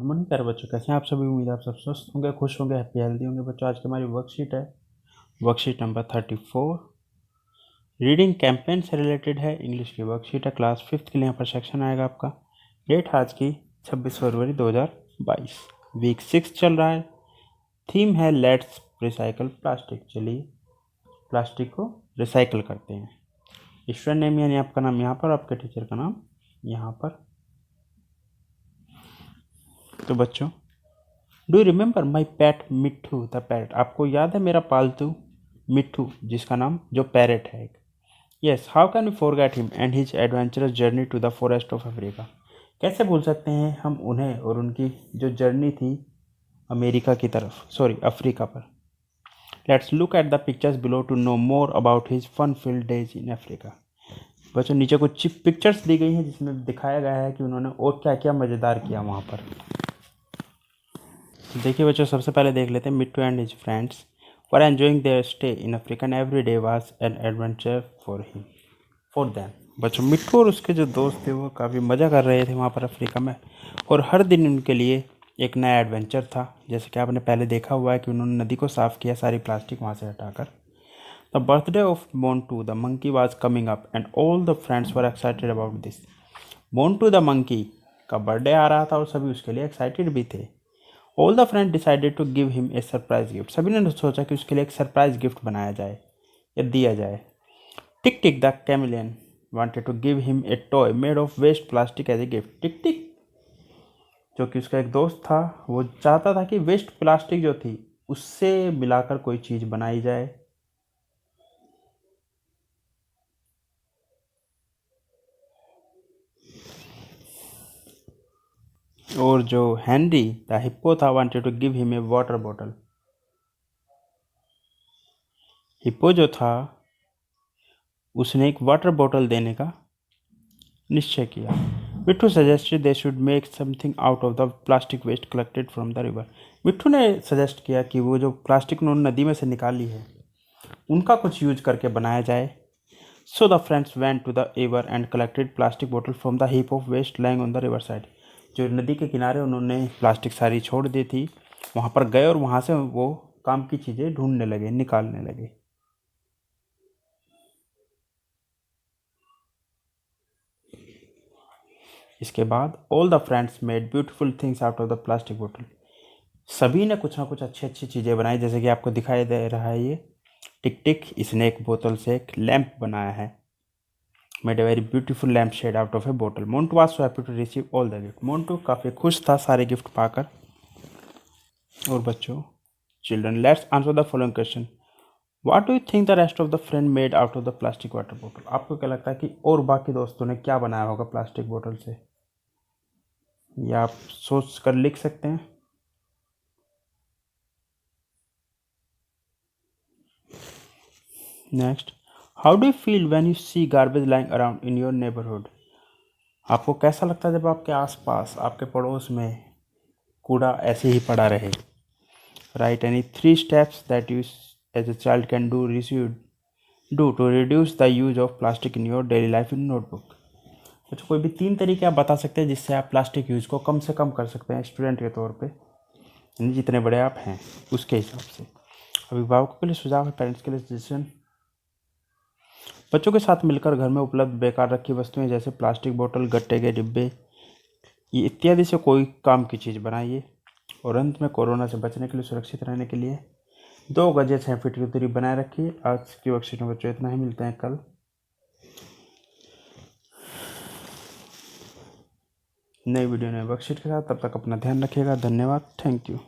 Morning प्यारे बच्चों, कैसे हैं आप सभी। उम्मीद है आप सब स्वस्थ होंगे, खुश होंगे, हैप्पी हेल्दी होंगे। बच्चों आज की हमारी वर्कशीट है, वर्कशीट नंबर 34 रीडिंग कैंपेन से रिलेटेड है। इंग्लिश की वर्कशीट है, क्लास 5th के लिए यहाँ पर सेक्शन आएगा आपका। डेट आज की 26 फरवरी 2022, वीक 6 चल रहा है। थीम है लेट्स रिसाइकल प्लास्टिक। चलिए प्लास्टिक को रिसाइकल करते हैं। स्टूडेंट नेम यानी आपका नाम यहाँ पर, आपके टीचर का नाम यहाँ पर। तो बच्चों, do you remember my PAT Mitthu the parrot. आपको याद है मेरा पालतू मिट्ठू, जिसका नाम जो पैरट है एक। Yes, how can we forget him and his adventurous journey to the forest of Africa. कैसे भूल सकते हैं हम उन्हें और उनकी जो जर्नी थी अमेरिका की तरफ, सॉरी अफ्रीका पर। Let's look at the pictures below to know more about his fun filled days in Africa. बच्चों नीचे कुछ पिक्चर्स दी गई हैं जिसमें दिखाया गया है कि उन्होंने और क्या क्या मज़ेदार किया वहाँ पर। देखिए बच्चों, सबसे पहले देख लेते हैं Mittu and his friends were enjoying their stay in Africa and every day was an adventure for them. बच्चों मिट्टू और उसके जो दोस्त थे वो काफ़ी मज़ा कर रहे थे वहाँ पर अफ्रीका में, और हर दिन उनके लिए एक नया एडवेंचर था। जैसे कि आपने पहले देखा हुआ है कि उन्होंने नदी को साफ़ किया, सारी प्लास्टिक वहाँ से हटाकर। The birthday of Montu the monkey was coming up and all the friends were excited about this. Montu the monkey का बर्थडे आ रहा था और सभी उसके लिए एक्साइटेड भी थे। All the friend decided to give him a surprise gift. सभी ने सोचा कि उसके लिए एक सरप्राइज गिफ्ट बनाया जाए या दिया जाए। Tick Tick the chameleon wanted to give him a toy made of waste plastic as a gift. Tick Tick, जो कि उसका एक दोस्त था, वो चाहता था कि वेस्ट प्लास्टिक जो थी उससे मिलाकर कोई चीज़ बनाई जाए। और जो हेनरी द हिप्पो था wanted to give him a water bottle. Hippo जो था उसने एक वाटर बॉटल देने का निश्चय किया। Mitthu suggested they should make something out of the plastic waste collected from the river. Mitthu ने सजेस्ट किया कि वो जो प्लास्टिक उन्होंने नदी में से निकाली है उनका कुछ यूज करके बनाया जाए। So the friends went to the river and collected plastic bottle from the heap of waste lying on the river side. जो नदी के किनारे उन्होंने प्लास्टिक सारी छोड़ दी थी, वहाँ पर गए और वहाँ से वो काम की चीज़ें ढूंढने लगे, निकालने लगे। इसके बाद all the friends made beautiful things out of the plastic बोतल। सभी ने कुछ ना कुछ अच्छी अच्छी चीज़ें बनाई, जैसे कि आपको दिखाई दे रहा है ये टिक टिक, इसने एक बोतल से एक लैंप बनाया है। Made a very beautiful lamp shade out of a बोतल। Montu was so happy to receive all the gift. Montu काफ़ी खुश था सारे गिफ्ट पाकर। और बच्चों, children let's answer the following question. What do you think the rest of the friend made out of the plastic water बोतल। आपको क्या लगता है कि और बाकी दोस्तों ने क्या बनाया होगा प्लास्टिक बोतल से, या आप सोच कर लिख सकते हैं। Next, how do you feel when you see garbage lying around in your neighbourhood. आपको कैसा लगता है जब आपके आसपास, आपके पड़ोस में कूड़ा ऐसे ही पड़ा रहे। Write any 3 steps that you as a child can do to reduce the use of plastic in your daily life in notebook. तो कोई भी 3 तरीके आप बता सकते हैं जिससे आप प्लास्टिक यूज को कम से कम कर सकते हैं स्टूडेंट के तौर पे, यानी जितने बड़े आप हैं उसके हिसाब से। अभिभावकों के लिए सुझाव है, पेरेंट्स के लिए सजेशन। बच्चों के साथ मिलकर घर में उपलब्ध बेकार रखी वस्तुएं जैसे प्लास्टिक बोतल, गट्टे के डिब्बे, ये इत्यादि से कोई काम की चीज़ बनाइए। और अंत में कोरोना से बचने के लिए, सुरक्षित रहने के लिए 2 गज या 6 फीट की दूरी बनाए रखिए। आज की वर्कशीट में बच्चों इतना ही, मिलते हैं कल नई वीडियो नए वर्कशीट के साथ। तब तक अपना ध्यान रखिएगा। धन्यवाद, थैंक यू।